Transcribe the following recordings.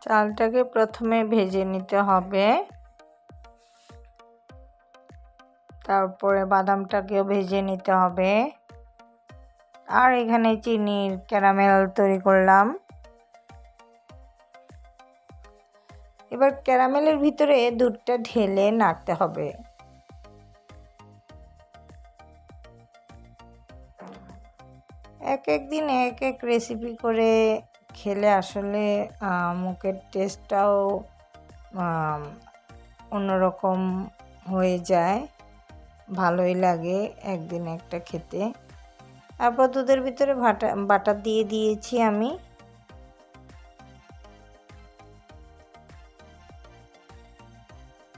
চালটাকে প্রথমে ভেজে নিতে হবে, তারপরে বাদামটাকেও ভেজে নিতে হবে। আর এখানে চিনির ক্যারামেল তৈরি করলাম। এবার ক্যারামেলের ভিতরে দুধটা ঢেলে নাড়তে হবে। এক এক দিন এক এক রেসিপি করে খেলে আসলে মুখের টেস্টটাও অন্যরকম হয়ে যায়, ভালোই লাগে একদিন একটা খেতে। তারপর দুধের ভিতরে বাটার দিয়ে দিয়েছি আমি।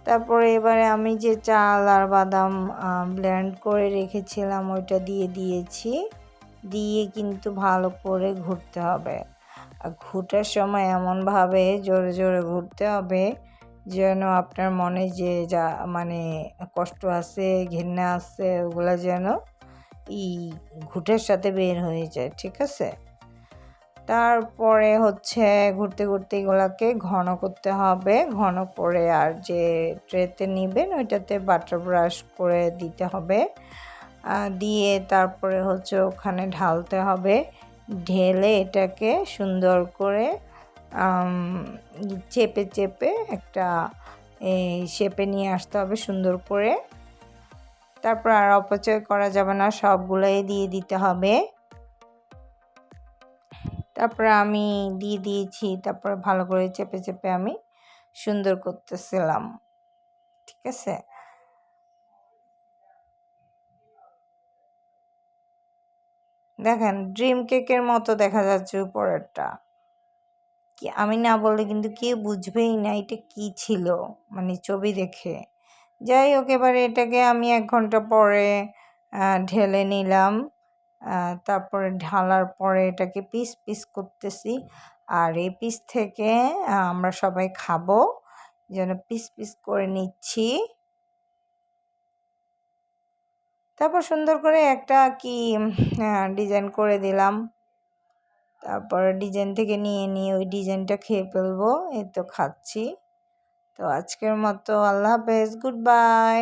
তারপরে এবারে আমি যে চাল আর বাদাম ব্লেন্ড করে রেখেছিলাম ওইটা দিয়ে দিয়েছি। দিয়ে কিন্তু ভালো করে ঘুরতে হবে। আর ঘুটার সময় এমনভাবে জোরে জোরে ঘুরতে হবে যেন আপনার মনে যে যা মানে কষ্ট আছে, ঘৃণা আছে, ওগুলো যেন এই ঘুটের সাথে বের হয়ে যায়, ঠিক আছে। তারপরে হচ্ছে ঘুরতে ঘুরতে এগুলোকে ঘন করতে হবে। ঘন করে আর যে ট্রেতে নেবেন ওইটাতে বাটার ব্রাশ করে দিতে হবে। দিয়ে তারপরে হচ্ছে ওখানে ঢালতে হবে। ঢেলে এটাকে সুন্দর করে চেপে চেপে একটা এই শেপে নিয়ে আসতে হবে সুন্দর করে। তারপর আর অপচয় করা যাবে না, সবগুলোই দিয়ে দিতে হবে। তারপরে আমি দিয়ে দিয়েছি। তারপরে ভালো করে চেপে চেপে আমি সুন্দর করতেছিলাম, ঠিক আছে। দেখেন ড্রিম কেকের মতো দেখা যাচ্ছে উপরেরটা। কি আমি না বললে কিন্তু কেউ বুঝবেই না এটা কি ছিল, মানে ছবি দেখে। যাই হোক, এবারে এটাকে আমি 1 ঘন্টা পরে ঢেলে নিলাম। তারপরে ঢালার পরে এটাকে পিস পিস করতেছি। আর এই পিস থেকে আমরা সবাই খাবো, যেন পিস পিস করে নিচ্ছি। তারপর সুন্দর করে একটা কি ডিজাইন করে দিলাম। তারপরে ডিজাইন থেকে নিয়ে ওই ডিজাইনটা খেয়ে ফেলবো। এই তো খাচ্ছি। তো আজকের মতো আল্লাহ হাফেজ, গুড বাই।